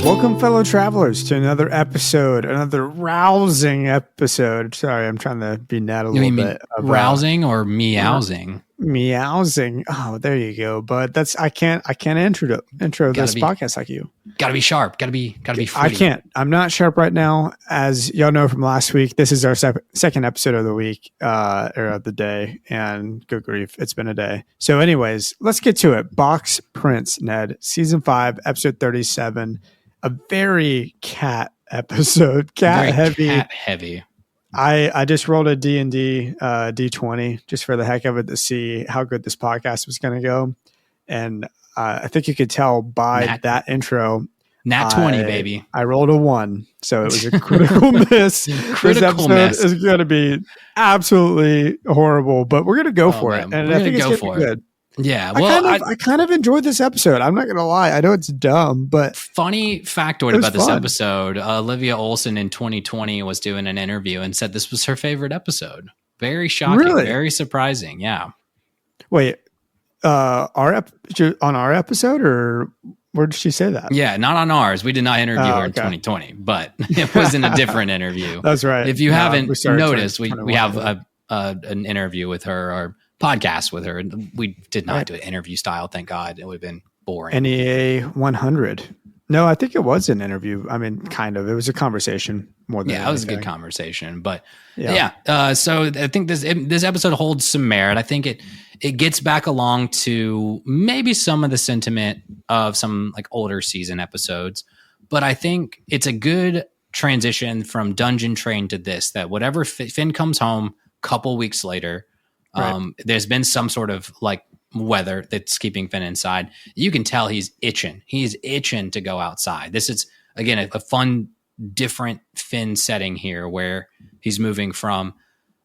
Welcome, fellow travelers, to another rousing episode. Sorry, I'm trying to be Nat a little bit. Rousing or meowsing? Meowsing. Oh, there you go. But I can't intro this podcast like you. Gotta be sharp. Gotta be fruity. I can't. I'm not sharp right now. As y'all know from last week, this is our second episode of the week, or of the day. And good grief, it's been a day. So anyways, let's get to it. Box Prince, Ned, season 5, episode 37. A very cat episode, cat heavy. I just rolled a D&D D20 just for the heck of it to see how good this podcast was going to go. And I think you could tell by that intro. Nat 20, baby. I rolled a 1. So it was a critical miss. This episode is going to be absolutely horrible, but we're going to go for it. And I think it's going to be good. Yeah, well, I kind of enjoyed this episode. I'm not going to lie. I know it's dumb, but funny factoid about this episode. Olivia Olson in 2020 was doing an interview and said this was her favorite episode. Very shocking, very surprising. Yeah. Wait, on our episode, or where did she say that? Yeah, not on ours. We did not interview her in 2020, but it was in a different interview. That's right. If you haven't noticed, we have an interview with her, or podcast with her. We did not do an interview style, thank God. It would have been boring. NEA 100. No, I think it was an interview. I mean, kind of. It was a conversation more than anything. It was a good conversation. But so I think this episode holds some merit. I think it gets back along to maybe some of the sentiment of some like older season episodes. But I think it's a good transition from Dungeon Train to this, that whatever Finn comes home a couple weeks later, there's been some sort of like weather that's keeping Finn inside. You can tell he's itching. He's itching to go outside. This is, again, a fun, different Finn setting here where he's moving from,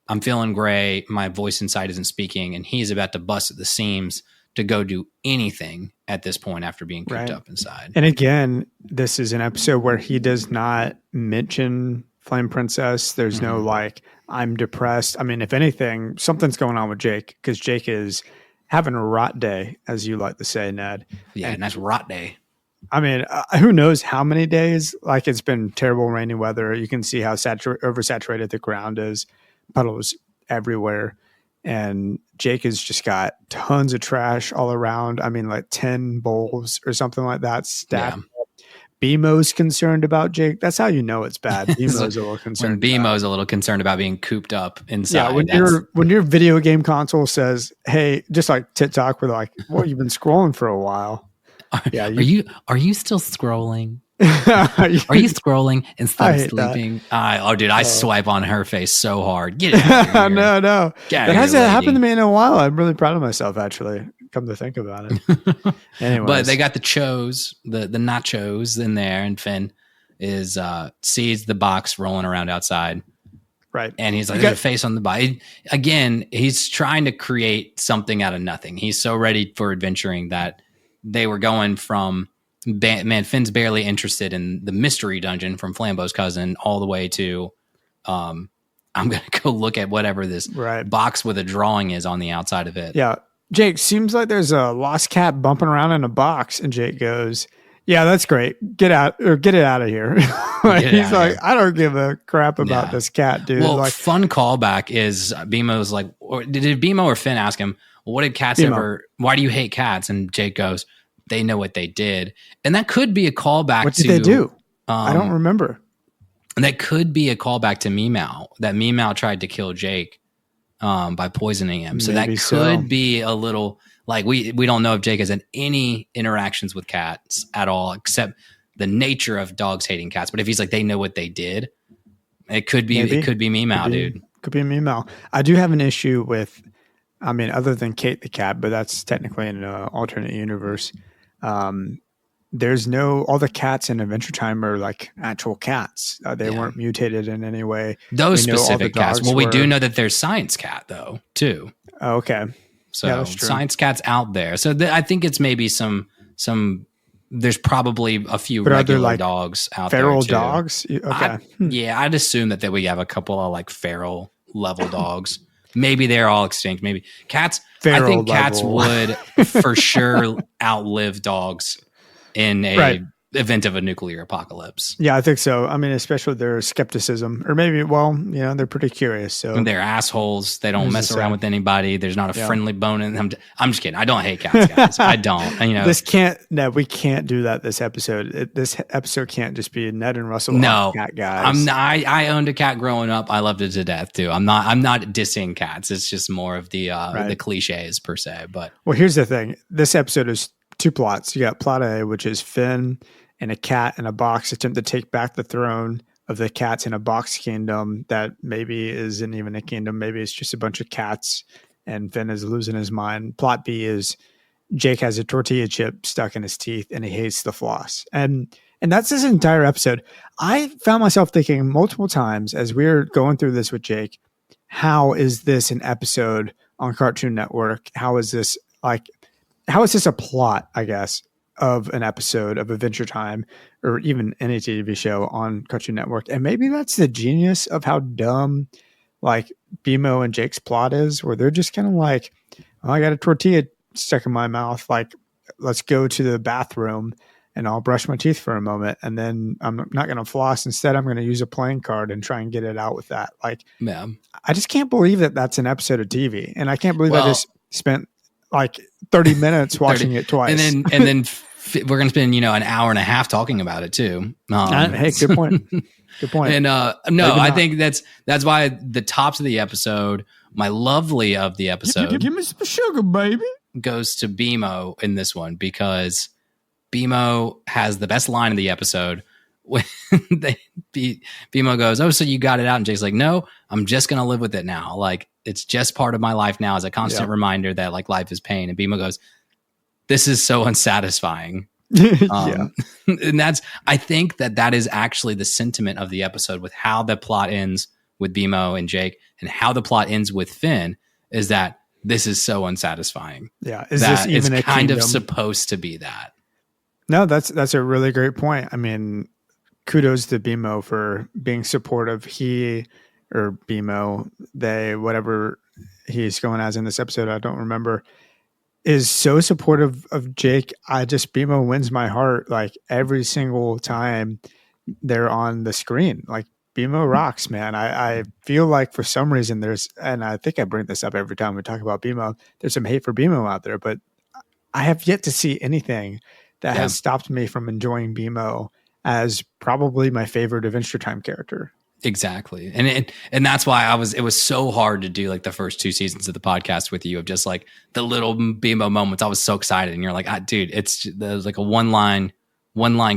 I'm feeling gray, my voice inside isn't speaking, and he's about to bust at the seams to go do anything at this point after being cooped up inside. And again, this is an episode where he does not mention Flame Princess. There's no like, I'm depressed. I mean, if anything, something's going on with Jake, because Jake is having a rot day, as you like to say, Ned. Yeah, and that's rot day. I mean, who knows how many days? Like, it's been terrible rainy weather. You can see how oversaturated the ground is. Puddles everywhere. And Jake has just got tons of trash all around. I mean, like 10 bowls or something like that stacked. Yeah. BMO's concerned about Jake. That's how you know it's bad. BMO's a little concerned. When BMO's a little concerned about being cooped up inside. Yeah, when your video game console says, "Hey," just like TikTok, we're like, "Well, you've been scrolling for a while." Yeah, are you still scrolling? Are you scrolling instead of sleeping? I swipe on her face so hard. Get out of here. No. That hasn't happened to me in a while. I'm really proud of myself, actually. Come to think about it. Anyways. But they got the nachos in there, and Finn sees the box rolling around outside. Right. And he's like, there's a face on the body. Again, he's trying to create something out of nothing. He's so ready for adventuring that they were going from, Finn's barely interested in the mystery dungeon from Flambeau's cousin all the way to, I'm going to go look at whatever this box with a drawing is on the outside of it. Yeah. Jake, seems like there's a lost cat bumping around in a box. And Jake goes, yeah, that's great. Get it out of here. He's like, I don't give a crap about this cat, dude. Well, like, fun callback is BMO's like, did BMO or Finn ask him, well, what did cats why do you hate cats? And Jake goes, they know what they did. And that could be a callback to. What did they do? I don't remember. And that could be a callback to Meow. That Meow tried to kill Jake by poisoning him. So that could be a little, like, we don't know if Jake has had any interactions with cats at all, except the nature of dogs hating cats. But if he's like, they know what they did, it could be Meow, dude. Could be Meow. I do have an issue with, I mean, other than Kate the cat, but that's technically in an alternate universe. There's all the cats in Adventure Time are like actual cats. They weren't mutated in any way. Those specific cats. Well, we do know that there's Science Cat though, too. Oh, okay. So Science Cat's out there. So I think it's maybe some there's probably a few But are there regular like dogs out there feral too. dogs? Okay. Yeah, I'd assume that we have a couple of like feral level dogs. Maybe they're all extinct. Maybe cats. I Feral think cats level. would for sure outlive dogs in a Right. event of a nuclear apocalypse. Yeah, I think so. I mean, especially their skepticism, or maybe, well, you know, they're pretty curious. So And they're assholes. They don't Who's mess to around say? with anybody. There's not a Yeah. friendly bone in them. I'm just kidding. I don't hate cats, guys. I don't. You know, we can't do that this episode. This episode can't just be Ned and Russell no, cat guys. I'm not. I owned a cat growing up. I loved it to death too. I'm not dissing cats. It's just more of the cliches per se. But well, here's the thing. This episode is two plots. You got plot A, which is Finn and a cat in a box attempt to take back the throne of the cats in a box kingdom that maybe isn't even a kingdom. Maybe it's just a bunch of cats and Finn is losing his mind. Plot B is Jake has a tortilla chip stuck in his teeth and he hates the floss. And that's this entire episode. I found myself thinking multiple times as we were going through this with Jake, how is this an episode on Cartoon Network? How is this a plot, I guess, of an episode of Adventure Time or even any TV show on Cartoon Network? And maybe that's the genius of how dumb like BMO and Jake's plot is, where they're just kind of like, oh, I got a tortilla stuck in my mouth. Like, let's go to the bathroom and I'll brush my teeth for a moment. And then I'm not going to floss. Instead, I'm going to use a playing card and try and get it out with that. Like, yeah. I just can't believe that that's an episode of TV. And I can't believe I just spent like 30 minutes watching it twice. And then we're going to spend, an hour and a half talking about it too. Hey, good point. Good point. And I think that's why the tops of the episode, my lovely of the episode, give me some sugar, baby, goes to BMO in this one, because BMO has the best line of the episode when BMO goes, "Oh, so you got it out?" And Jake's like, "No, I'm just going to live with it now. Like, it's just part of my life now, as a constant reminder that like life is pain." And BMO goes, "This is so unsatisfying." And I think that is actually the sentiment of the episode, with how the plot ends with BMO and Jake and how the plot ends with Finn, is that this is so unsatisfying. Yeah. Is this even a kind kingdom? of supposed to be that? No, that's a really great point. I mean, kudos to BMO for being supportive. He or BMO, they, whatever he's going as in this episode, I don't remember, is so supportive of Jake. BMO wins my heart like every single time they're on the screen. Like, BMO rocks, man. I feel like for some reason and I think I bring this up every time we talk about BMO, there's some hate for BMO out there, but I have yet to see anything that has stopped me from enjoying BMO as probably my favorite Adventure Time character. Exactly. And that's why it was so hard to do like the first 2 seasons of the podcast with you, of just like the little BMO moments. I was so excited, and you're like, dude, there's like a one line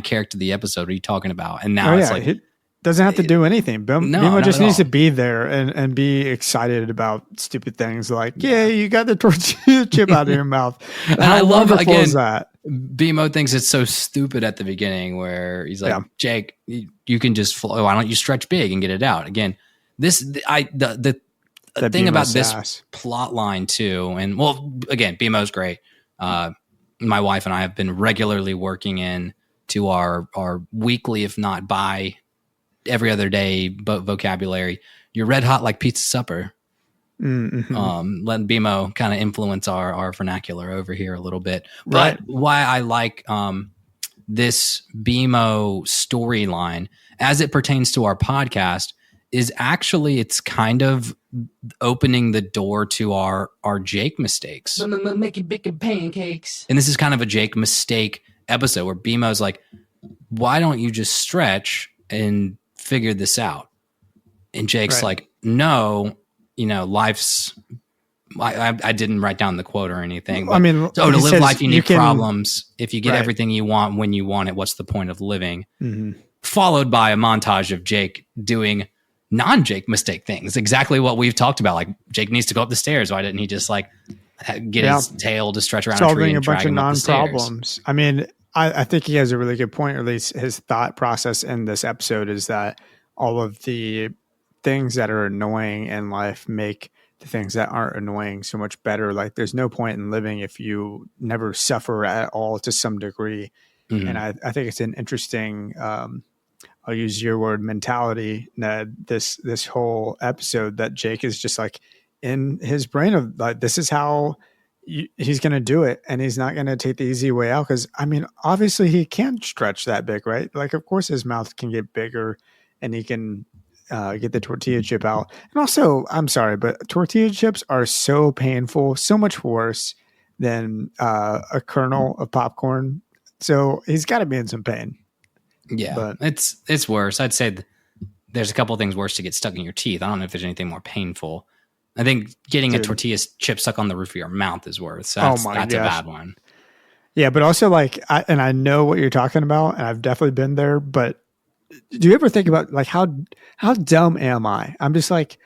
character of the episode. What are you talking about? And now it's like, it doesn't have to do anything. BMO just needs to be there and be excited about stupid things like, yeah, you got the tortilla chip out of your mouth. And I love, again, that BMO thinks it's so stupid at the beginning, where he's like, Jake, you can just flow. Why don't you stretch big and get it out? Again, the thing about this plot line too, and well, again, BMO's great. My wife and I have been regularly working in to our weekly, if not by every other day, vocabulary. You're red hot like pizza supper. Mm-hmm. Letting BMO kind of influence our vernacular over here a little bit. But why I like this BMO storyline as it pertains to our podcast is actually it's kind of opening the door to our Jake mistakes. Making bacon pancakes. And this is kind of a Jake mistake episode where BMO's like, why don't you just stretch and figure this out? And Jake's like, no, life's, I didn't write down the quote or anything. But, I mean, to live life, you need problems. If you get everything you want when you want it, what's the point of living? Mm-hmm. Followed by a montage of Jake doing non-Jake mistake things. Exactly what we've talked about. Like, Jake needs to go up the stairs. Why didn't he just like get his tail to stretch around solving a tree and a bunch drag of him up the stairs? non-problems? I mean, I think he has a really good point, or at least his thought process in this episode is that all of the things that are annoying in life make the things that aren't annoying so much better. Like, there's no point in living if you never suffer at all to some degree. And I think it's an interesting, I'll use your word, mentality, Ned, this whole episode, that Jake is just like in his brain of like, this is how he's going to do it. And he's not going to take the easy way out. Cause I mean, obviously he can't stretch that big, right? Like, of course his mouth can get bigger and he can get the tortilla chip out. And also, I'm sorry, but tortilla chips are so painful, so much worse than a kernel of popcorn. So he's got to be in some pain. Yeah, but it's worse. I'd say there's a couple of things worse to get stuck in your teeth. I don't know if there's anything more painful. I think getting a tortilla chip stuck on the roof of your mouth is worse. So that's a bad one. Yeah, but also like, I know what you're talking about, and I've definitely been there. But do you ever think about like how dumb am I? I'm just like,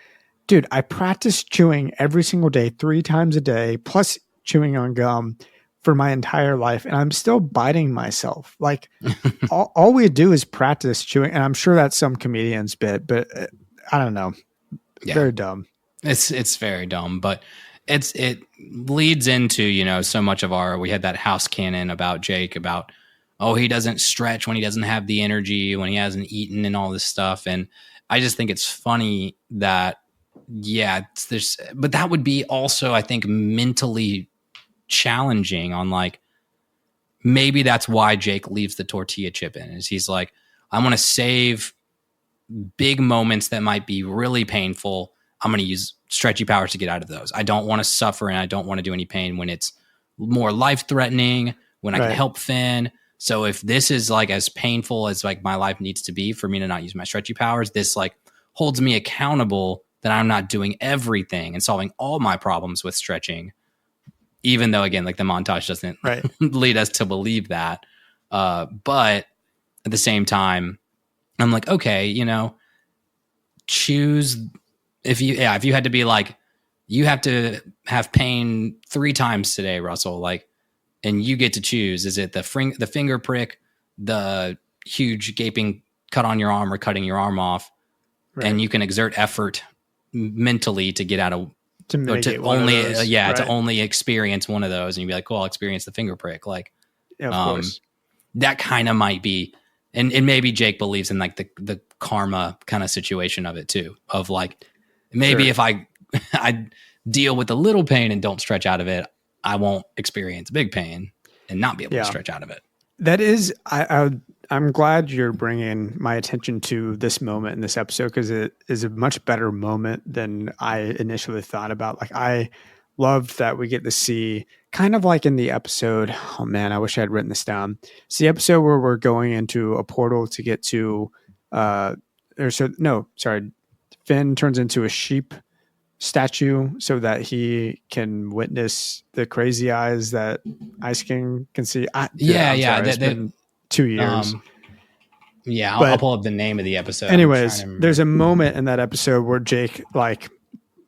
dude, I practice chewing every single day, 3 times a day, plus chewing on gum for my entire life, and I'm still biting myself. Like all we do is practice chewing, and I'm sure that's some comedian's bit, but I don't know. Yeah. Very dumb. It's very dumb, but it leads into, so much of we had that house canon about Jake about, he doesn't stretch when he doesn't have the energy, when he hasn't eaten and all this stuff. And I just think it's funny that, but that would be also, I think, mentally challenging on like, maybe that's why Jake leaves the tortilla chip in, is he's like, I want to save big moments that might be really painful. I'm going to use stretchy powers to get out of those. I don't want to suffer, and I don't want to do any pain when it's more life-threatening, when I can help Finn. So if this is like as painful as like my life needs to be for me to not use my stretchy powers, this like holds me accountable that I'm not doing everything and solving all my problems with stretching. Even though, again, like the montage doesn't lead us to believe that. But at the same time, I'm like, okay, choose if you had to be like, you have to have pain 3 times today, Russell, like, and you get to choose. Is it the finger prick, the huge gaping cut on your arm, or cutting your arm off? Right. And you can exert effort mentally to get out of, to only experience one of those, and you'd be like, cool, I'll experience the finger prick. Like, of course. That kind of might be, and maybe Jake believes in like the karma kind of situation of it too, of like, maybe if I deal with a little pain and don't stretch out of it, I won't experience big pain and not be able to stretch out of it. That is, I'm glad you're bringing my attention to this moment in this episode, because it is a much better moment than I initially thought about. Like, I loved that we get to see kind of like in the episode. Oh man, I wish I had written this down. It's the episode where we're going into a portal to get to, Finn turns into a sheep statue so that he can witness the crazy eyes that Ice King can see. It's been 2 years. I'll pull up the name of the episode. Anyways, there's a moment in that episode where Jake like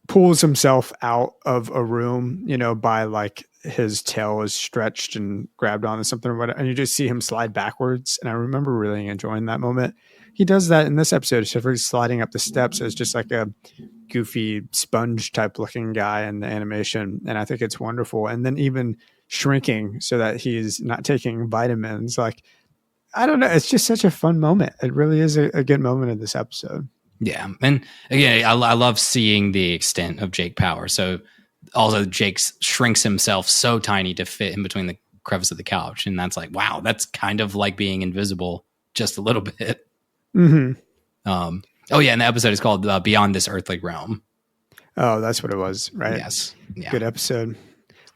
pulls himself out of a room, by like his tail is stretched and grabbed onto something or whatever, and you just see him slide backwards. And I remember really enjoying that moment. He does that in this episode. Except for sliding up the steps as just like a goofy sponge type looking guy in the animation. And I think it's wonderful. And then even shrinking so that he's not taking vitamins. Like, I don't know. It's just such a fun moment. It really is a good moment in this episode. Yeah. And again, I love seeing the extent of Jake power. So also Jake shrinks himself so tiny to fit in between the crevice of the couch. And that's like, wow, that's kind of like being invisible just a little bit. Mm-hmm. And the episode is called Beyond This Earthly Realm. Oh, that's what it was, right? Yes. Yeah. Good episode.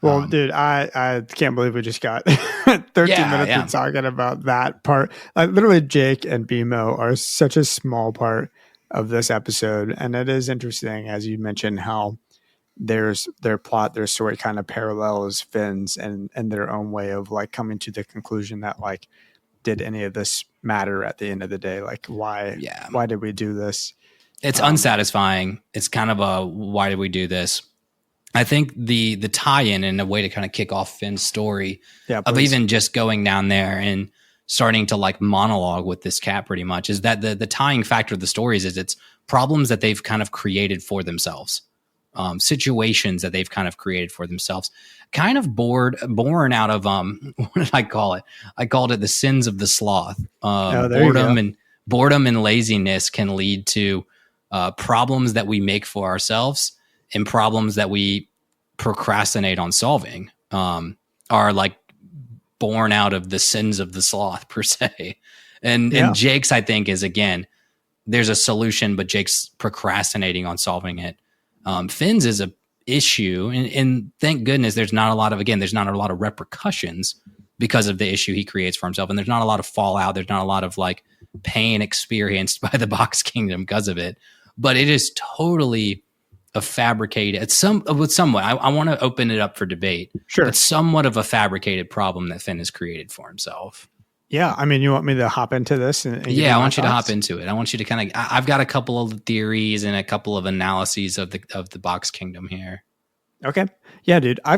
Well, dude, I can't believe we just got 13 minutes of talking about that part. Literally, Jake and BMO are such a small part of this episode. And it is interesting, as you mentioned, how their plot, their story kind of parallels Finn's and their own way of like coming to the conclusion that like, did any of this matter at the end of the day? Like, why did we do this? It's unsatisfying. It's kind of a, why did we do this? I think the tie-in and a way to kind of kick off Finn's story of even just going down there and starting to like monologue with this cat pretty much is that the tying factor of the stories is it's problems that they've kind of created for themselves. situations that they've kind of created for themselves, kind of born out of what did I call it? I called it the sins of the sloth. Boredom and laziness can lead to problems that we make for ourselves and problems that we procrastinate on solving. Are like born out of the sins of the sloth per se. And Jake's, I think, is, again, there's a solution, but Jake's procrastinating on solving it. Finn's is a issue, and thank goodness there's not a lot of repercussions because of the issue he creates for himself, and there's not a lot of fallout. There's not a lot of like pain experienced by the Box Kingdom because of it. But it is totally a fabricated. It's somewhat. I want to open it up for debate. Sure, it's somewhat of a fabricated problem that Finn has created for himself. Yeah, I mean, you want me to hop into this? And I want you to hop into it. I want you to kind of. I've got a couple of theories and a couple of analyses of the Box Kingdom here. Okay, yeah, dude. I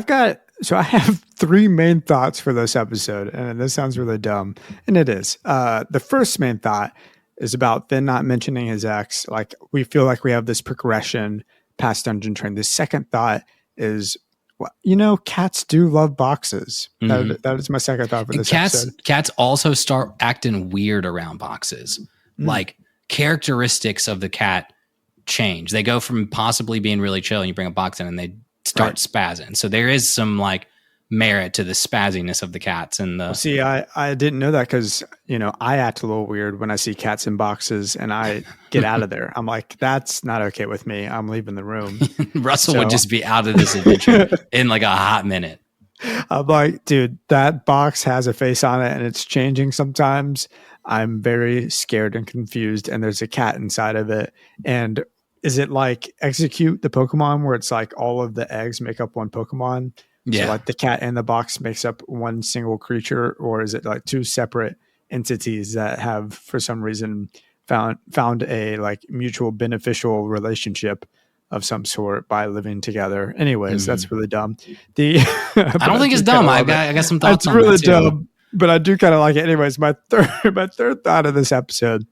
have 3 main thoughts for this episode, and this sounds really dumb, and it is. The first main thought is about Finn not mentioning his ex. Like, we feel like we have this progression past Dungeon Train. The second thought is, well, cats do love boxes. Mm-hmm. That is my second thought for this episode. Cats also start acting weird around boxes. Like, characteristics of the cat change. They go from possibly being really chill, and you bring a box in, and they start spazzing. So there is some like merit to the spazziness of the cats. And see, I didn't know that because I act a little weird when I see cats in boxes, and I get out of there. I'm like, that's not okay with me. I'm leaving the room. Russell would just be out of this adventure in like a hot minute. I'm like, dude, that box has a face on it, and it's changing sometimes. I'm very scared and confused, and there's a cat inside of it. And is it like Execute the Pokemon, where it's like all of the eggs make up one Pokemon? Yeah. So like the cat in the box makes up one single creature, or is it like 2 separate entities that have, for some reason, found a like mutual beneficial relationship of some sort by living together? Anyways, that's really dumb. I don't think it's dumb. I got some thoughts on that too. It's really dumb, but I do kind of like it. Anyways, my third thought of this episode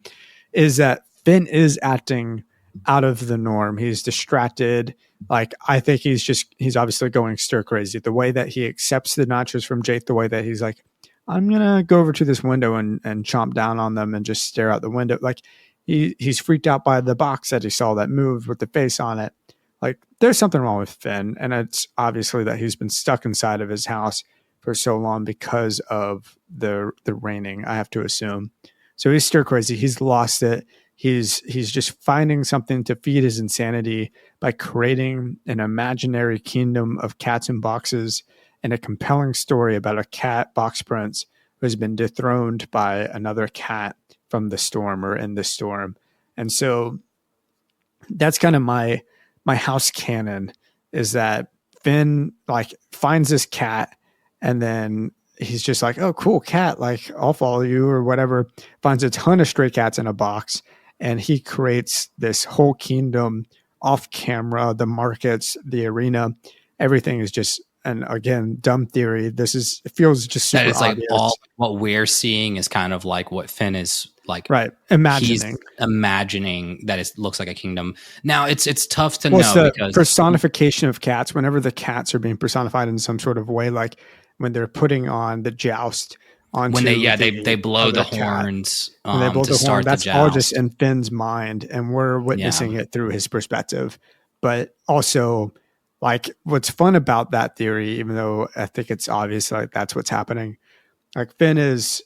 is that Finn is acting out of the norm. He's distracted. Like, I think he's obviously going stir crazy. The way that he accepts the nachos from Jake, the way that he's like, I'm going to go over to this window and chomp down on them and just stare out the window. Like, he's freaked out by the box that he saw that moved with the face on it. Like, there's something wrong with Finn. And it's obviously that he's been stuck inside of his house for so long because of the raining, I have to assume. So he's stir crazy. He's lost it. He's just finding something to feed his insanity by creating an imaginary kingdom of cats in boxes and a compelling story about a cat box prince who has been dethroned by another cat from the storm or in the storm. And so that's kind of my house canon, is that Finn like finds this cat, and then he's just like, oh, cool cat. Like, I'll follow you or whatever. Finds a ton of stray cats in a box. And he creates this whole kingdom off camera, the markets, the arena, everything is just, and again, dumb theory. It feels just super obvious. Like all what we're seeing is kind of like what Finn is like. Right. Imagining. He's imagining that it looks like a kingdom. Now it's tough to know because personification of cats, whenever the cats are being personified in some sort of way, like when they're putting on the joust, when they blow the horns, they blow the horn, that's all just in Finn's mind, and we're witnessing it through his perspective. But also, like, what's fun about that theory, even though I think it's obvious like that's what's happening, like Finn is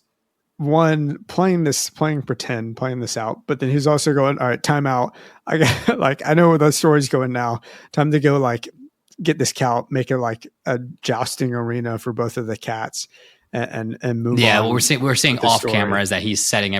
playing pretend, playing this out, but then he's also going, all right, time out. I know where the story's going now. Time to go like get this cow, make it like a jousting arena for both of the cats. And move on. Yeah, what we're seeing off camera is that he's setting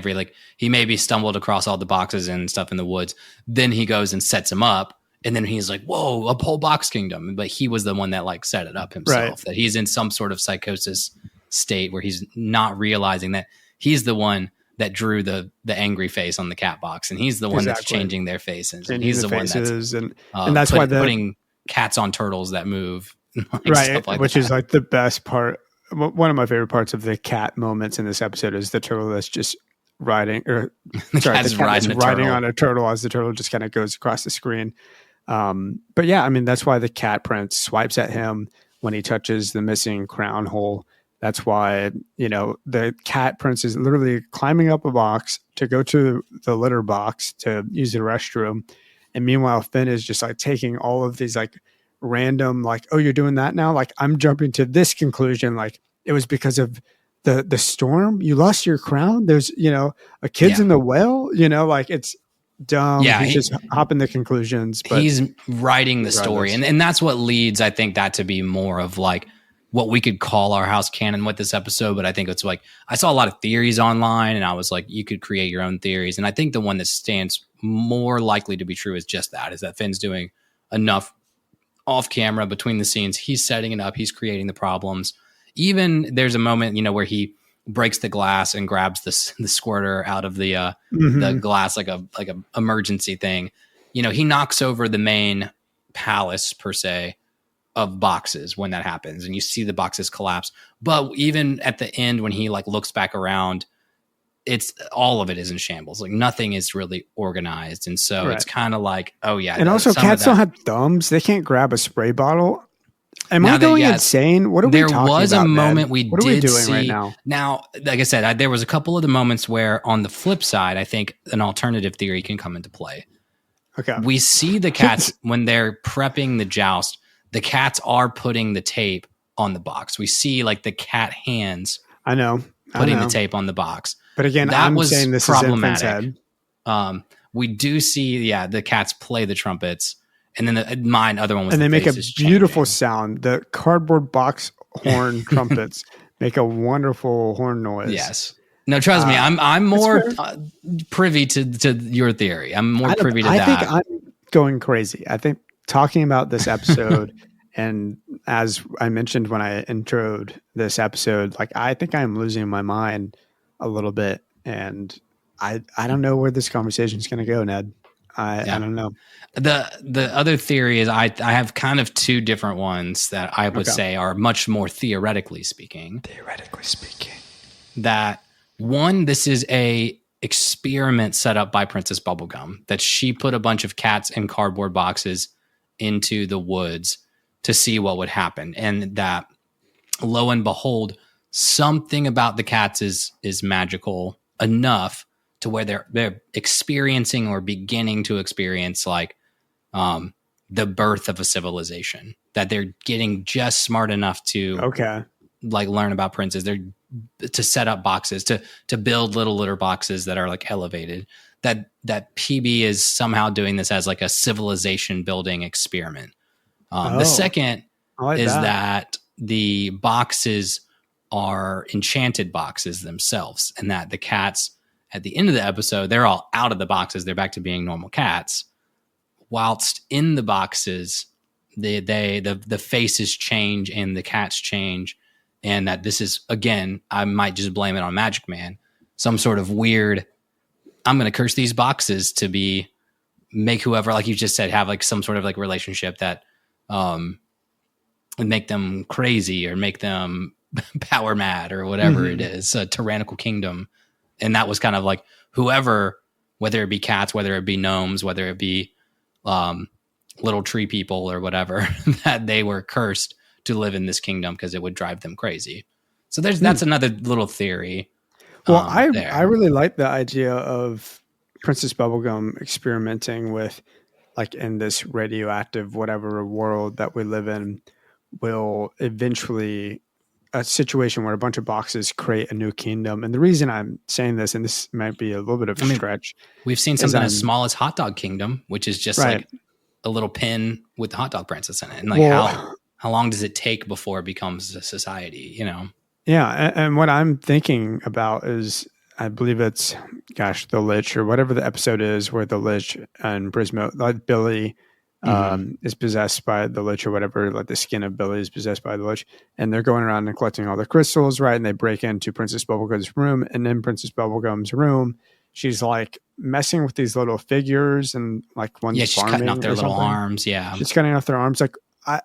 he maybe stumbled across all the boxes and stuff in the woods. Then he goes and sets them up, and then he's like, "Whoa, a whole box kingdom!" But he was the one that like set it up himself. Right. That he's in some sort of psychosis state where he's not realizing that he's the one that drew the angry face on the cat box, and he's the one that's changing their faces, and he's the one that's and that's why putting cats on turtles that move, right? Which is like the best part. One of my favorite parts of the cat moments in this episode is the turtle that's just riding, or riding on a turtle as the turtle just kind of goes across the screen. But yeah, I mean, that's why the cat prince swipes at him when he touches the missing crown hole. That's why, the cat prince is literally climbing up a box to go to the litter box to use the restroom. And meanwhile, Finn is just like taking all of these like random, like, oh, you're doing that now? Like, I'm jumping to this conclusion. Like, it was because of the storm. You lost your crown. There's, a kid's in the well, like it's dumb. Yeah, He's just hopping the conclusions. But he's writing the story. And that's what leads, I think, that to be more of like what we could call our house canon with this episode. But I think it's like, I saw a lot of theories online and I was like, you could create your own theories. And I think the one that stands more likely to be true is that Finn's doing enough off camera between the scenes. He's setting it up. He's creating the problems. Even there's a moment, where he breaks the glass and grabs the squirter out of the glass like a emergency thing. He knocks over the main palace per se of boxes when that happens, and you see the boxes collapse. But even at the end, when he like looks back around, it's all of it is in shambles. Like nothing is really organized, and so it's kind of like, oh yeah. And also, cats don't have thumbs; they can't grab a spray bottle. Am I going insane? What are we talking about? There was a moment what are we doing right now? Now, like I said, there was a couple of the moments where, on the flip side, I think an alternative theory can come into play. Okay, we see the cats when they're prepping the joust. The cats are putting the tape on the box. We see like the cat hands. Putting the tape on the box. But again, that I'm was saying this problematic. Is in we do see, the cats play the trumpets. And then my other one was, and they make a beautiful sound. The cardboard box horn trumpets make a wonderful horn noise. Yes. No, trust me. I'm more privy to your theory. I'm more privy to that. I think I'm going crazy. I think talking about this episode, and as I mentioned when I introed this episode, like I think I'm losing my mind a little bit, and I don't know where this conversation is going to go, Ned. I don't know. The other theory is I have kind of two different ones that I would say are much more theoretically speaking. That one, this is a experiment set up by Princess Bubblegum, that she put a bunch of cats in cardboard boxes into the woods to see what would happen. And that, lo and behold, something about the cats is magical enough to where they're experiencing or beginning to experience like the birth of a civilization, that they're getting just smart enough to like learn about princes. They're to set up boxes, to build little litter boxes that are like elevated, that PB is somehow doing this as like a civilization building experiment. The second is that the boxes are enchanted boxes themselves, and that the cats at the end of the episode, they're all out of the boxes. They're back to being normal cats. Whilst in the boxes, the faces change and the cats change. And that this is, again, I might just blame it on Magic Man. Some sort of weird, I'm going to curse these boxes to make whoever, like you just said, have like some sort of like relationship that would make them crazy or make them power mad or whatever it is, a tyrannical kingdom. And that was kind of like whoever, whether it be cats, whether it be gnomes, whether it be little tree people or whatever, that they were cursed to live in this kingdom because it would drive them crazy. So that's another little theory. Well, I really like the idea of Princess Bubblegum experimenting with, like, in this radioactive whatever world that we live in, will eventually a situation where a bunch of boxes create a new kingdom. And the reason I'm saying this, and this might be a little bit of a stretch, we've seen something as small as Hot Dog Kingdom, which is just like a little pin with the hot dog princess in it. And like how long does it take before it becomes a society, Yeah. And what I'm thinking about is, I believe it's, the Lich or whatever the episode is where the Lich and Prismo, like Billy, is possessed by the Lich or whatever, like the skin of Billy is possessed by the Lich, and they're going around and collecting all the crystals, right? And they break into Princess Bubblegum's room, and in Princess Bubblegum's room, she's like messing with these little figures, and like one's she's cutting off their little arms. Yeah, she's cutting off their arms. Like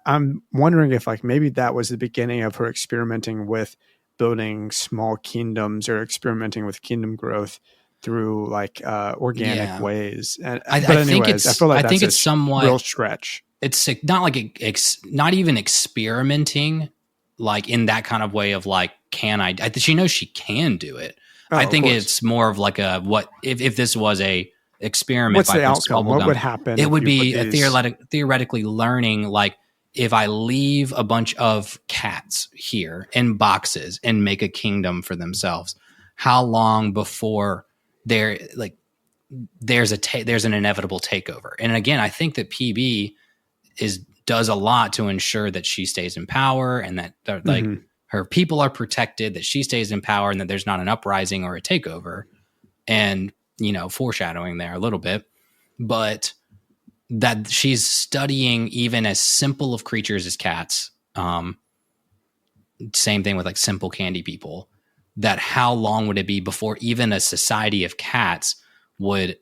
I'm wondering if like maybe that was the beginning of her experimenting with building small kingdoms or experimenting with kingdom growth. through like organic ways. And I anyways, think it's I feel like I think that's it's somewhat real stretch. It's not like not even experimenting like in that kind of way of like, she knows she can do it. I think it's more of like what if this was a experiment. What's the outcome? What would happen? It would be a theoretically learning, like if I leave a bunch of cats here in boxes and make a kingdom for themselves, how long before there's an inevitable takeover? And again, I think that PB does a lot to ensure that she stays in power and that like her people are protected, that she stays in power and that there's not an uprising or a takeover. And, foreshadowing there a little bit, but that she's studying even as simple of creatures as cats. Same thing with like simple candy people, that how long would it be before even a society of cats would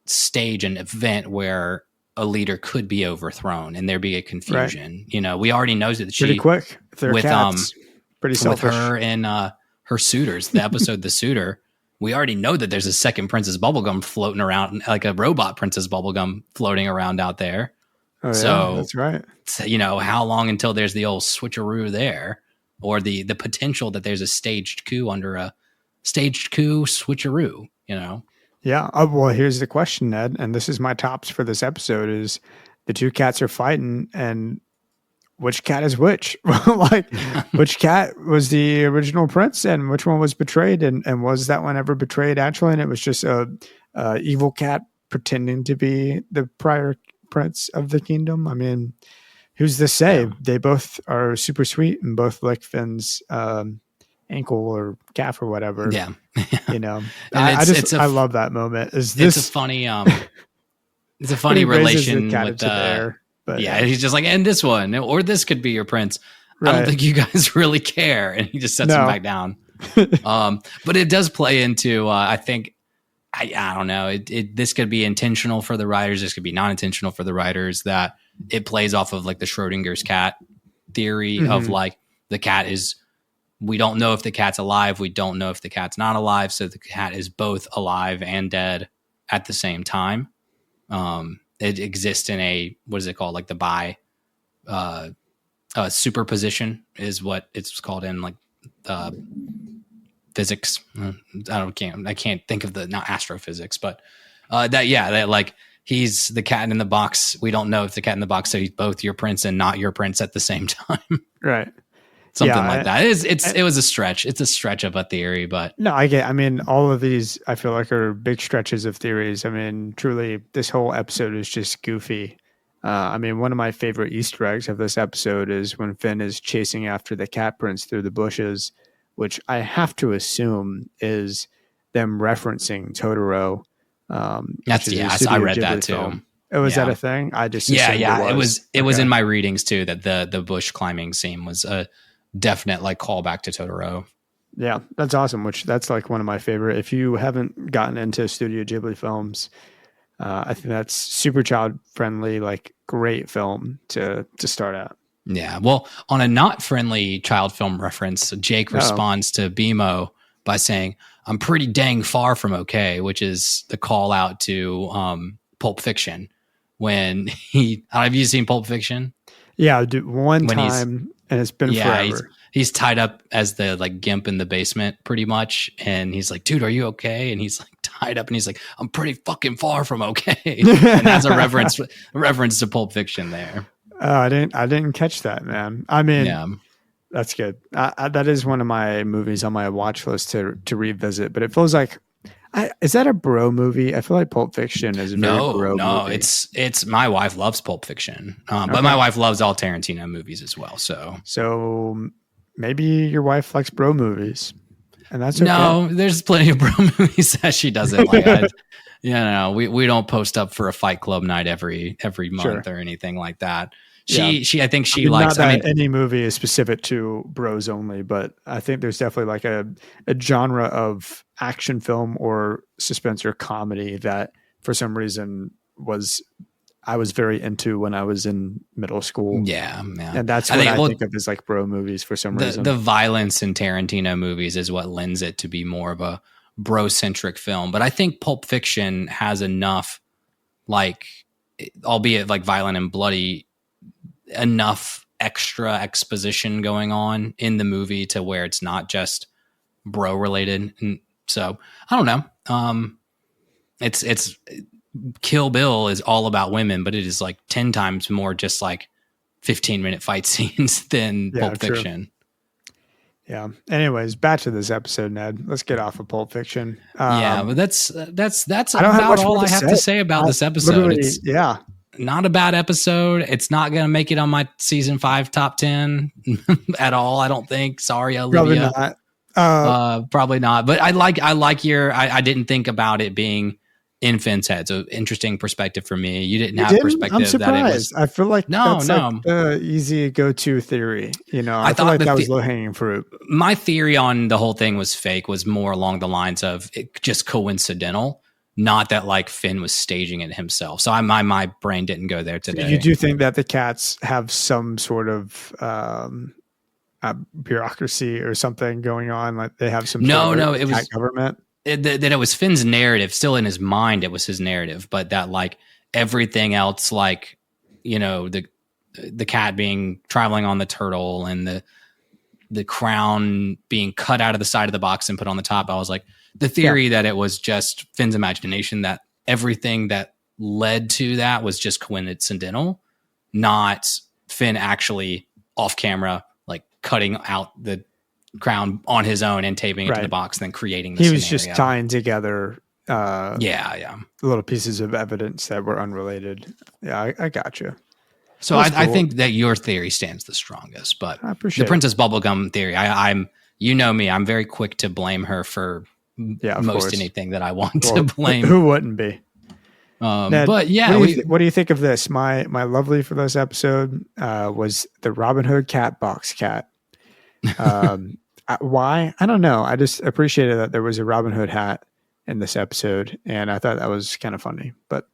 stage an event where a leader could be overthrown and there be a confusion. Right. We already know that she pretty quick with cats, pretty selfish. With her and her suitors, the episode The Suitor, we already know that there's a second Princess Bubblegum floating around, like a robot Princess Bubblegum floating around out there. Oh, yeah, that's right. So, how long until there's the old switcheroo there, or the potential that there's a staged coup under a staged coup switcheroo, Yeah. Well, here's the question, Ned, and this is my tops for this episode: is the two cats are fighting, and which cat is which? Like, which cat was the original prince, and which one was betrayed? And was that one ever betrayed actually? And it was just a evil cat pretending to be the prior prince of the kingdom. I mean, who's to say? Yeah. They both are super sweet and both lick Finn's ankle or calf or whatever. Yeah. I love that moment. It's a funny it's a funny relation with the air. But, yeah, he's just like, and this one, or this could be your prince. Right. I don't think you guys really care, and he just sets him back down. But it does play into, I think, I don't know. This could be intentional for the writers. This could be non-intentional for the writers. That it plays off of like the Schrodinger's cat theory of like the cat is. We don't know if the cat's alive. We don't know if the cat's not alive. So the cat is both alive and dead at the same time. It exists in a, what is it called? Like the superposition is what it's called in like physics. I can't think of not astrophysics, but that like he's the cat in the box. We don't know if the cat in the box, so he's both your prince and not your prince at the same time. Right. Something like that. It was a stretch. It's a stretch of a theory, but no, I mean, all of these I feel like are big stretches of theories. I mean, truly, this whole episode is just goofy. I mean, one of my favorite Easter eggs of this episode is when Finn is chasing after the cat prince through the bushes, which I have to assume is them referencing Totoro. I read that too. Film. Was that a thing? I just it was in my readings too that the bush climbing scene was a definite like callback to Totoro. Yeah, that's awesome. Which that's like one of my favorite. If you haven't gotten into Studio Ghibli films, I think that's super child friendly, like great film to start at. Yeah. Well, on a not friendly child film reference, Jake responds to BMO by saying, "I'm pretty dang far from okay," which is the call out to Pulp Fiction. When have you seen Pulp Fiction? Yeah, one time, and it's been forever. He's tied up as the like gimp in the basement, pretty much, and he's like, "Dude, are you okay?" And he's like tied up, and he's like, "I'm pretty fucking far from okay." And that's a reference to Pulp Fiction there. I didn't catch that, man. I mean, that's good. That is one of my movies on my watch list to revisit, but it feels like. Is that a bro movie? I feel like Pulp Fiction is a very bro movie. No, it's my wife loves Pulp Fiction, but my wife loves all Tarantino movies as well. So maybe your wife likes bro movies, and that's okay. No, there's plenty of bro movies that she doesn't like. We don't post up for a Fight Club night every month or anything like that. I think she likes. Not that any movie is specific to bros only, but I think there's definitely like a genre of action film or suspense or comedy that for some reason I was very into when I was in middle school. Yeah. And that's what I think of as like bro movies for some reason. The violence in Tarantino movies is what lends it to be more of a bro-centric film. But I think Pulp Fiction has enough, like, albeit like violent and bloody, enough extra exposition going on in the movie to where it's not just bro related. And so I don't know. It's Kill Bill is all about women, but it is like 10 times more just like 15-minute fight scenes than Pulp Fiction. Yeah. Anyways, back to this episode, Ned. Let's get off of Pulp Fiction. But that's about all I have to say about this episode. It's not a bad episode. It's not going to make it on my season 5 top 10 at all. I don't think. Sorry, Olivia. Probably not. Probably not. But I like your. I didn't think about it being in Finn's head. So interesting perspective for me. You didn't have perspective. I'm surprised. That it was, I feel like that's like the easy go-to theory. You know, I feel like that was low-hanging fruit. My theory on the whole thing was fake was more along the lines of it just coincidental, not that like Finn was staging it himself. So my brain didn't go there today. You do think that the cats have some sort of bureaucracy or something going on? Like they have some it was government. That it was Finn's narrative, still in his mind, it was his narrative, but that like everything else, like, you know, the cat being traveling on the turtle and the crown being cut out of the side of the box and put on the top. I was like, the theory that it was just Finn's imagination, that everything that led to that was just coincidental, not Finn actually off camera, like cutting out the crown on his own and taping it to the box and then creating the scenario. Was just tying together little pieces of evidence that were unrelated. I got you. So I think that your theory stands the strongest, but the Princess Bubblegum theory, I'm you know me, I'm very quick to blame her for most anything that I want to blame. Who wouldn't be? Ned, but what do you think of this? My lovely for this episode was the Robin Hood cat box cat. Why? I don't know. I just appreciated that there was a Robin Hood hat in this episode, and I thought that was kind of funny. But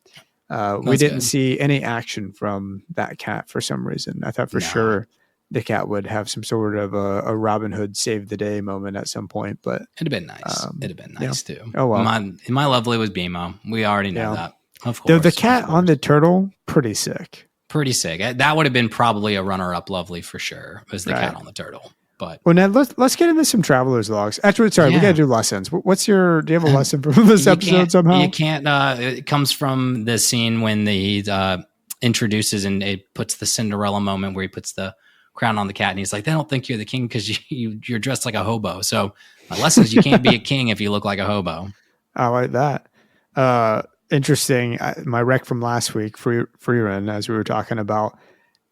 we didn't see any action from that cat for some reason. I thought for sure the cat would have some sort of a Robin Hood save the day moment at some point, but it'd have been nice. It'd have been nice too. Oh well. My lovely was BMO. We already know that. Of course. The cat on the turtle, pretty sick. Pretty sick. That would have been probably a runner-up lovely for sure. Was the cat on the turtle. But well, now let's get into some travelers logs. Actually, sorry, we got to do lessons. Do you have a lesson from this episode somehow? You can't. It comes from the scene when he introduces and it puts the Cinderella moment where he puts the crown on the cat and he's like, "They don't think you're the king because you're dressed like a hobo." So my lesson is you can't be a king if you look like a hobo. I like that. Interesting. My rec from last week, Freerun, as we were talking about.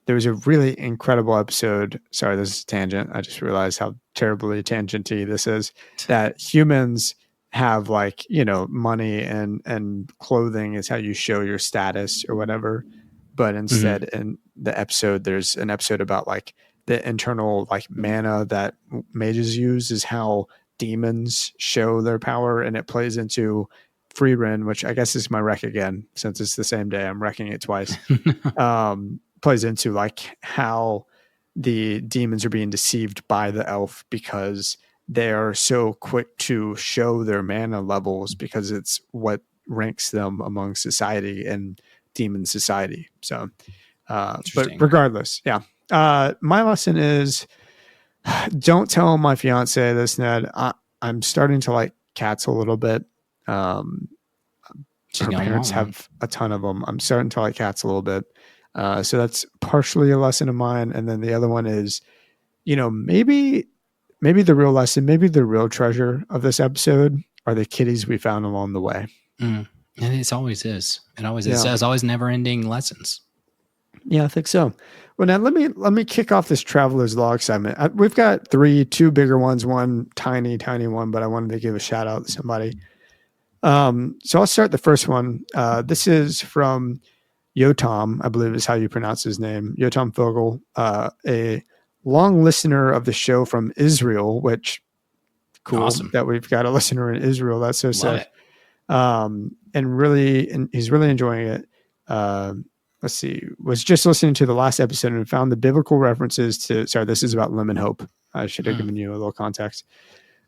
There was a really incredible episode. Sorry, this is a tangent. I just realized how terribly tangenty this is. That humans have like, you know, money and clothing is how you show your status or whatever. But instead in the episode, there's an episode about like the internal like mana that mages use is how demons show their power. And it plays into Freerun, which I guess is my rec again, since it's the same day. I'm wrecking it twice. Plays into like how the demons are being deceived by the elf because they are so quick to show their mana levels because it's what ranks them among society and demon society. So, but regardless, my lesson is don't tell my fiance this, Ned. I'm starting to like cats a little bit. Her parents have a ton of them. I'm starting to like cats a little bit. So that's partially a lesson of mine. And then the other one is, you know, maybe the real lesson, maybe the real treasure of this episode are the kitties we found along the way. And it always is. It always is. There's always never ending lessons. Yeah, I think so. Well, now let me kick off this traveler's log segment. We've got two bigger ones, one tiny one, but I wanted to give a shout out to somebody. So I'll start the first one. This is from Yotam, I believe is how you pronounce his name. Yotam Fogel, a long listener of the show from Israel, which cool that we've got a listener in Israel. That's so sick. And he's really enjoying it. Let's see, was just listening to the last episode and found the biblical references to, sorry, this is about Lemon Hope. I should have given you a little context.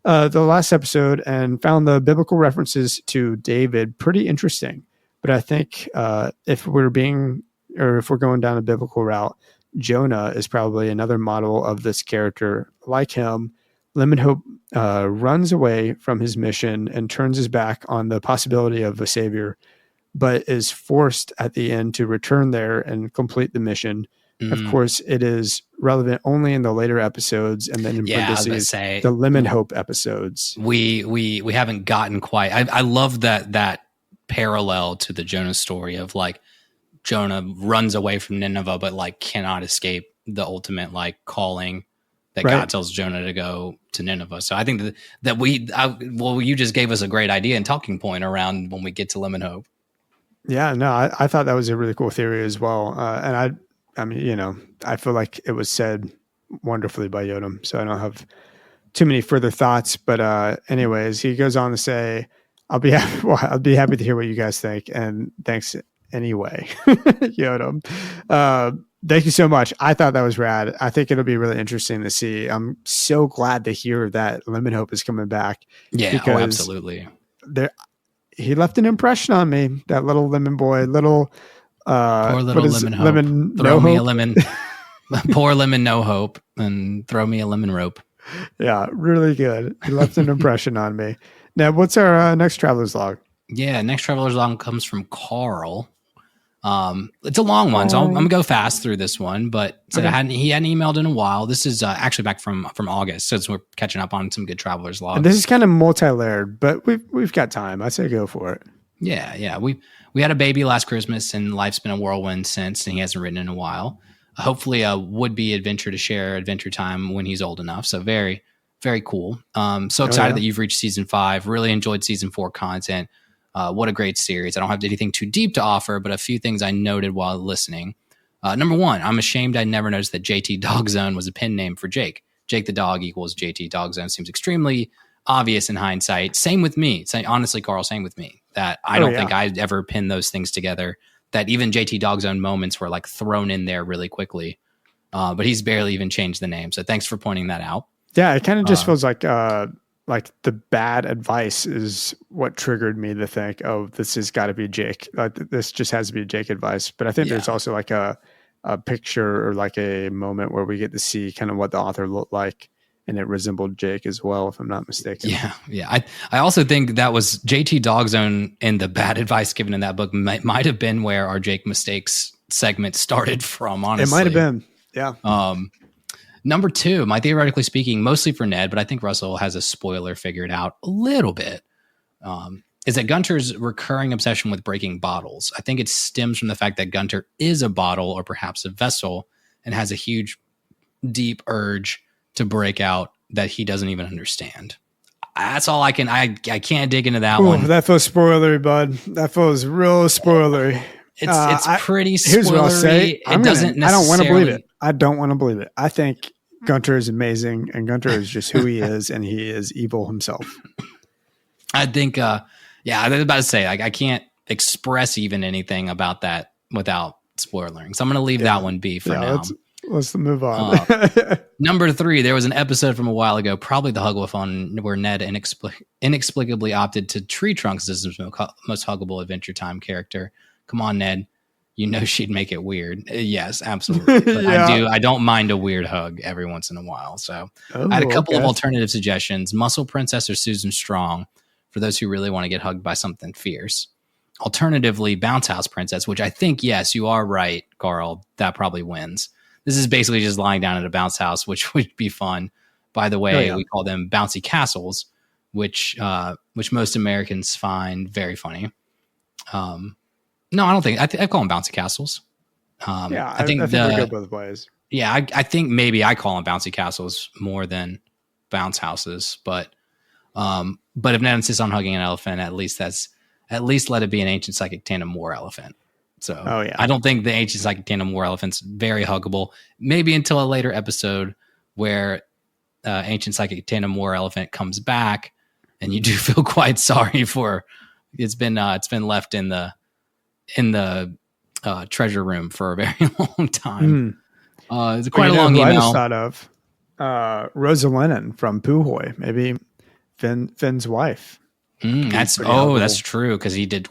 the last episode and found the biblical references to David pretty interesting. But I think if we're going down a biblical route, Jonah is probably another model of this character. Like him, Lemon Hope runs away from his mission and turns his back on the possibility of a savior, but is forced at the end to return there and complete the mission. Of course, it is relevant only in the later episodes, and then in parentheses, the Lemon Hope episodes. We haven't gotten quite. I love that parallel to the Jonah story of like Jonah runs away from Nineveh, but like cannot escape the ultimate like calling that God tells Jonah to go to Nineveh. So I think you just gave us a great idea and talking point around when we get to Lemon Hope. Yeah, no, I thought that was a really cool theory as well. And I mean, I feel like it was said wonderfully by Yodam, so I don't have too many further thoughts. But anyways, he goes on to say, I'll be happy to hear what you guys think. And thanks anyway, Yodam. Thank you so much. I thought that was rad. I think it'll be really interesting to see. I'm so glad to hear that Lemon Hope is coming back. Yeah, absolutely. He left an impression on me, that little lemon boy, poor little lemon hope. Throw me a lemon. Poor lemon, no hope, and throw me a lemon rope. Yeah, really good. He left an impression on me. Now, what's our next Traveler's Log? Yeah, next Traveler's Log comes from Carl. It's a long one, so I'm gonna go fast through this one. But he hadn't emailed in a while. This is actually back from August, so we're catching up on some good Traveler's Logs. And this is kind of multi-layered, but we've got time. I say go for it. Yeah. We had a baby last Christmas, and life's been a whirlwind since, and he hasn't written in a while. Hopefully, a would-be adventure to share adventure time when he's old enough. So very, very cool. So excited that you've reached season 5. Really enjoyed season 4 content. What a great series. I don't have anything too deep to offer, but a few things I noted while listening. Number 1, I'm ashamed I never noticed that JT Dog Zone was a pen name for Jake. Jake the dog equals JT Dog Zone seems extremely obvious in hindsight. Same with me. Honestly, Carl, same with me. That I don't think I'd ever pin those things together. That even JT Dog Zone moments were like thrown in there really quickly. But he's barely even changed the name. So thanks for pointing that out. Yeah, it kind of just feels like the bad advice is what triggered me to think, oh, this has got to be Jake. This just has to be Jake advice. But I think there's also like a picture or like a moment where we get to see kind of what the author looked like, and it resembled Jake as well, if I'm not mistaken. Yeah. I also think that was JT Dog Zone, and the bad advice given in that book might have been where our Jake Mistakes segment started from, honestly. It might have been, yeah. Number 2, my theoretically speaking, mostly for Ned, but I think Russell has a spoiler figured out a little bit, is that Gunter's recurring obsession with breaking bottles. I think it stems from the fact that Gunter is a bottle or perhaps a vessel and has a huge, deep urge to break out that he doesn't even understand. That's all I can't dig into that one. That feels spoilery, bud. That feels real spoilery. It's pretty spoilery. Here's what I'll say. I don't want to believe it. I don't want to believe it. I think Gunter is amazing, and Gunter is just who he is, and he is evil himself. I think, I was about to say, I can't express even anything about that without spoiling. So I'm going to leave that one be for now. Let's move on. Number 3, there was an episode from a while ago, probably the Hug-a-thon, where Ned inexplicably opted to Tree Trunks as his most huggable Adventure Time character. Come on, Ned. You know she'd make it weird. Yes, absolutely. But I don't mind a weird hug every once in a while. So I had a couple of alternative suggestions. Muscle Princess or Susan Strong, for those who really want to get hugged by something fierce. Alternatively, Bounce House Princess, which I think, yes, you are right, Carl. That probably wins. This is basically just lying down at a bounce house, which would be fun. By the way, we call them bouncy castles, which most Americans find very funny. No, I don't think. I call them bouncy castles. I think we go both ways. Yeah, I think maybe I call them bouncy castles more than bounce houses. But if Ned insists on hugging an elephant, at least let it be an ancient psychic tandem war elephant. So I don't think the ancient psychic tandem war elephant's very huggable. Maybe until a later episode where ancient psychic tandem war elephant comes back, and you do feel quite sorry for it's been left in the treasure room for a very long time. It's quite a long email. I just thought of Rosa Lennon from Puhoy. Maybe Finn's wife. That's true, because he did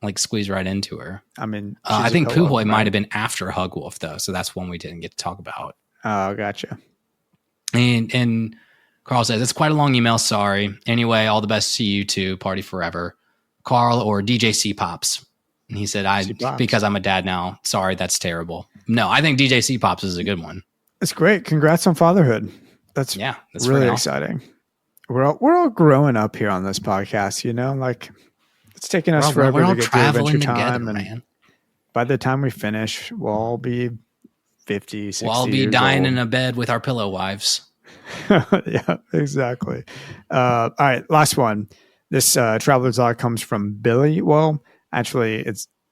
like squeeze right into her. I mean, I think Pooh Boy might have been after Hug Wolf though, so that's one we didn't get to talk about. Oh, gotcha. And Carl says, it's quite a long email. Sorry. Anyway, all the best to you two. Party forever. Carl or DJ C Pops. And he said, because I'm a dad now. Sorry, that's terrible. No, I think DJ C Pops is a good one. It's great. Congrats on fatherhood. That's really exciting. We're all growing up here on this podcast, like it's taking us forever to get to Adventure Time. And man, by the time we finish, we'll all be 50, 60 We'll all be dying in a bed with our pillow wives. Yeah, exactly. All right, last one. This Traveler's Log comes from Billy. Well, actually,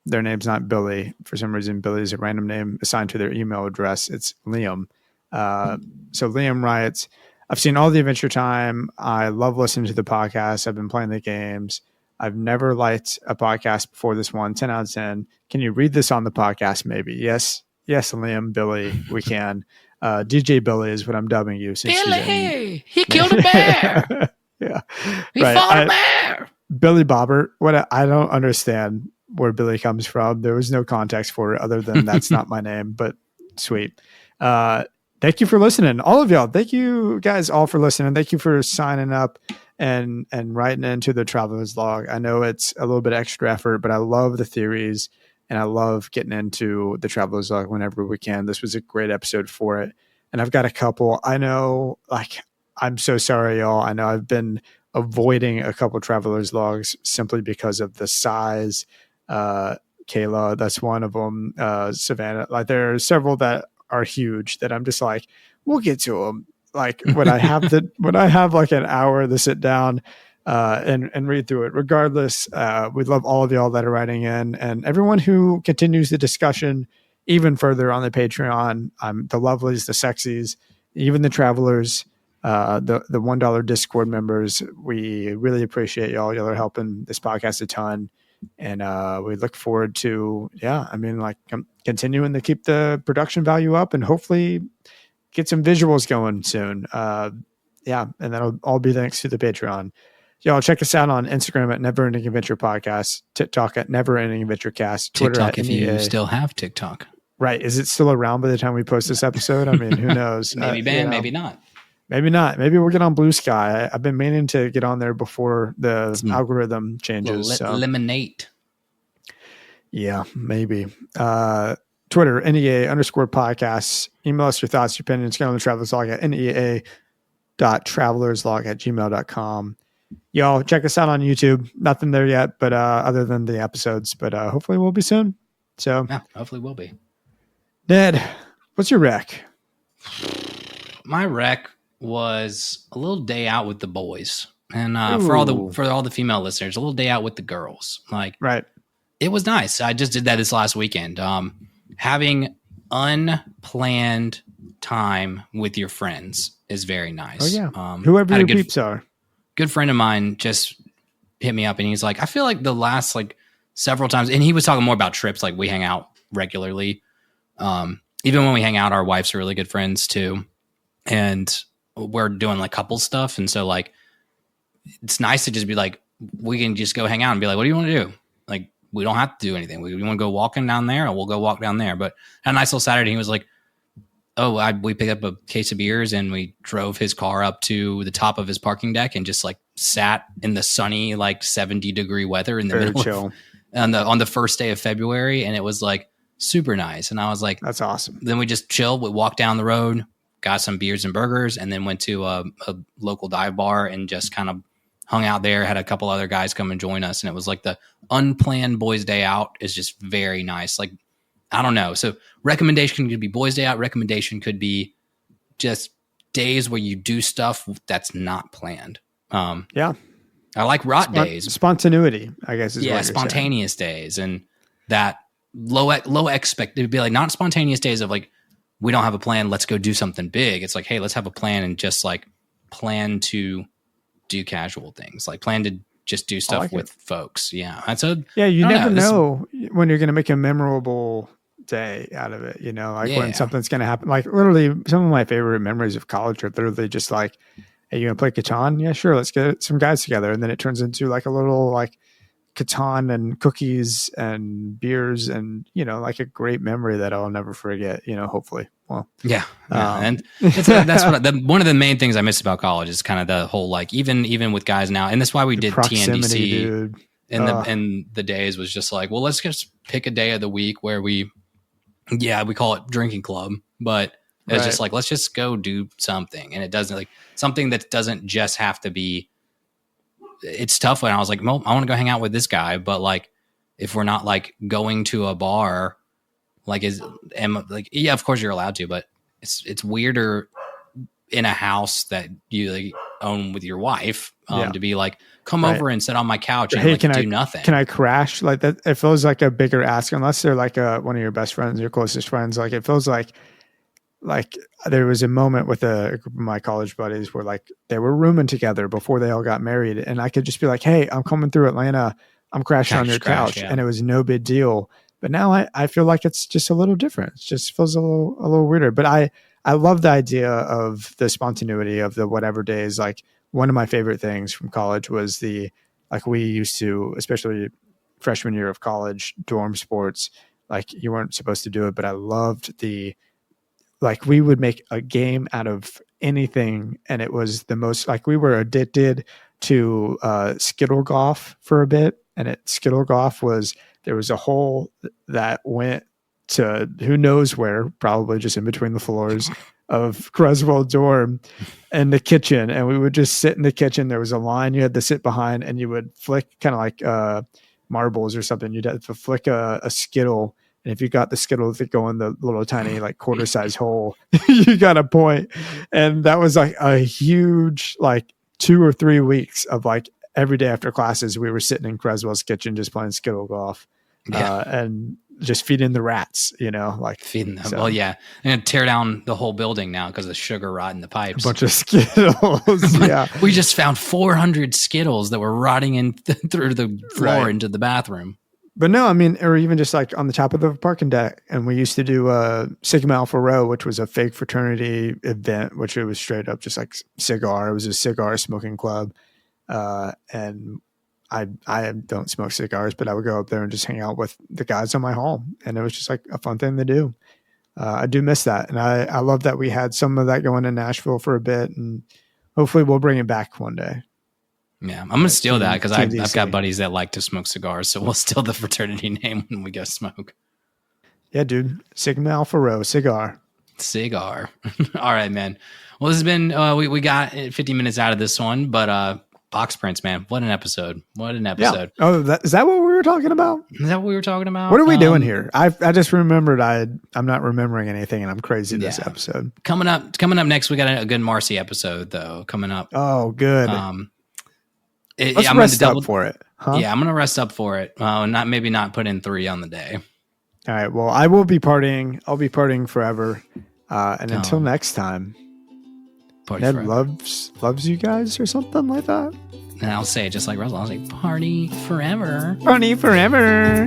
their name's not Billy. For some reason, Billy is a random name assigned to their email address. It's Liam. So Liam writes, I've seen all the Adventure Time. I love listening to the podcast. I've been playing the games. I've never liked a podcast before this one. 10 out of 10. Can you read this on the podcast maybe? Yes, Liam, Billy, we can. DJ Billy is what I'm dubbing you. Billy, he killed a bear. Yeah, he fought a bear. Billy Bobbert. I don't understand where Billy comes from. There was no context for it other than that's not my name, but sweet. Thank you for listening, all of y'all. Thank you guys all for listening. Thank you for signing up and writing into the Traveler's Log. I know it's a little bit extra effort, but I love the theories and I love getting into the Traveler's Log whenever we can. This was a great episode for it. And I've got a couple. I know, I'm so sorry, y'all. I know I've been avoiding a couple Traveler's Logs simply because of the size. Kayla, that's one of them. Savannah, there are several that are huge that I'm just like, we'll get to them. When I have an hour to sit down and read through it. Regardless, we love all of y'all that are writing in and everyone who continues the discussion even further on the Patreon. The lovelies, the sexies, even the travelers, the $1 Discord members. We really appreciate y'all. Y'all are helping this podcast a ton. And we look forward to, continuing to keep the production value up and hopefully get some visuals going soon. And that'll all be thanks to the Patreon. Y'all check us out on Instagram at Never Ending Adventure Podcast, TikTok at Never Ending Adventure Cast, Twitter TikTok at if you still have TikTok. Right. Is it still around by the time we post this episode? I mean, who knows? Maybe banned, maybe not. Maybe not. Maybe we'll get on Blue Sky. I've been meaning to get on there before the algorithm changes. Eliminate. Yeah, maybe. Twitter, NEA_podcasts. Email us your thoughts, your opinions. Get on the Traveler's Log at NEA.travelerslog@gmail.com. Y'all check us out on YouTube. Nothing there yet, but other than the episodes. But hopefully we'll be soon. So yeah, hopefully we'll be. Ned, what's your rec? My rec was a little day out with the boys, and for all the female listeners, a little day out with the girls. Right. It was nice. I just did that this last weekend. Having unplanned time with your friends is very nice. Oh yeah. Whoever your peeps are. Good friend of mine just hit me up and he's like, I feel like the last several times, and he was talking more about trips. We hang out regularly. Even when we hang out, our wives are really good friends too. And we're doing couple stuff. And so it's nice to just be we can just go hang out and be like, what do you want to do? We don't have to do anything. We want to go walking down there, or we'll go walk down there. But had a nice little Saturday. He was like, we picked up a case of beers and we drove his car up to the top of his parking deck and just sat in the sunny 70-degree weather in the middle on the first day of February, and it was super nice. And I was like, that's awesome. Then we just chilled. We walked down the road, got some beers and burgers, and then went to a local dive bar and just kind of hung out there, had a couple other guys come and join us. And it was the unplanned boys day out is just very nice. I don't know. So recommendation could be boys day out. Recommendation could be just days where you do stuff that's not planned. Yeah. I like rot days. Spontaneity, I guess. Spontaneous days. And that low expect, it would be not spontaneous days of we don't have a plan. Let's go do something big. It's hey, let's have a plan and just plan to do casual things, plan to just do stuff with folks. Yeah. You never know when you're going to make a memorable day out of it, when something's going to happen. Literally some of my favorite memories of college are literally just hey, you gonna play Catan? Yeah, sure. Let's get some guys together. And then it turns into like a little like Catan and cookies and beers and, like a great memory that I'll never forget, hopefully. Well, yeah. And that's one of the main things I miss about college is kind of the whole, like, even with guys now. And that's why we did TNDC dude. in the days was just like, well, let's just pick a day of the week where we call it drinking club, but it's just like, let's just go do something. And it doesn't like something that doesn't just have to be, it's tough when I was like, well, I want to go hang out with this guy, but like, if we're not like going to a bar, like of course you're allowed to, but it's weirder in a house that you like own with your wife to be like, come over and sit on my couch and do nothing. Can I crash? Like that? It feels like a bigger ask unless they're like one of your best friends, your closest friends. Like it feels like there was a moment with a group of my college buddies where like they were rooming together before they all got married. And I could just be like, hey, I'm coming through Atlanta. I'm crashing on your couch. And it was no big deal. But now I feel like it's just a little different. It just feels a little weirder. But I love the idea of the spontaneity of the whatever days. Like one of my favorite things from college was we used to, especially freshman year of college, dorm sports. Like you weren't supposed to do it, but I loved like we would make a game out of anything. And it was the most, like we were addicted to Skittle Golf for a bit. And Skittle Golf there was a hole that went to who knows where, probably just in between the floors of Creswell dorm and the kitchen. And we would just sit in the kitchen. There was a line you had to sit behind and you would flick kind of like marbles or something. You'd have to flick a Skittle. And if you got the Skittles that go in the little tiny like quarter size hole, you got a point. And that was like a huge, like 2 or 3 weeks of like every day after classes, we were sitting in Creswell's kitchen, just playing Skittle Golf and just feeding the rats, like feeding them. So. Well, yeah. And tear down the whole building now because of sugar rot in the pipes. A bunch of Skittles. Yeah. We just found 400 Skittles that were rotting in through the floor into the bathroom. But no, I mean, or even just like on the top of the parking deck. And we used to do Sigma Alpha Rho, which was a fake fraternity event, which it was straight up just like cigar. It was a cigar smoking club. And I don't smoke cigars, but I would go up there and just hang out with the guys on my hall. And it was just like a fun thing to do. I do miss that. And I love that we had some of that going in Nashville for a bit. And hopefully we'll bring it back one day. Yeah, I'm going to steal that because I've got buddies that like to smoke cigars. So we'll steal the fraternity name when we go smoke. Yeah, dude. Sigma Alpha Rho, cigar. Cigar. All right, man. Well, this has been, we got 50 minutes out of this one, but Box Prints, man. What an episode. What an episode. Yeah. Oh, is that what we were talking about? Is that what we were talking about? What are we doing here? I just remembered I'm not remembering anything and I'm crazy this episode. Coming up next, we got a good Marcy episode, though, coming up. Oh, good. Let's rest up for it. Huh? Yeah, I'm going to rest up for it. Maybe not put in 3 on the day. All right. Well, I will be partying. I'll be partying forever. And until next time, Ned loves you guys or something like that. And I'll say it just like Russell. I'll say, party forever. Party forever.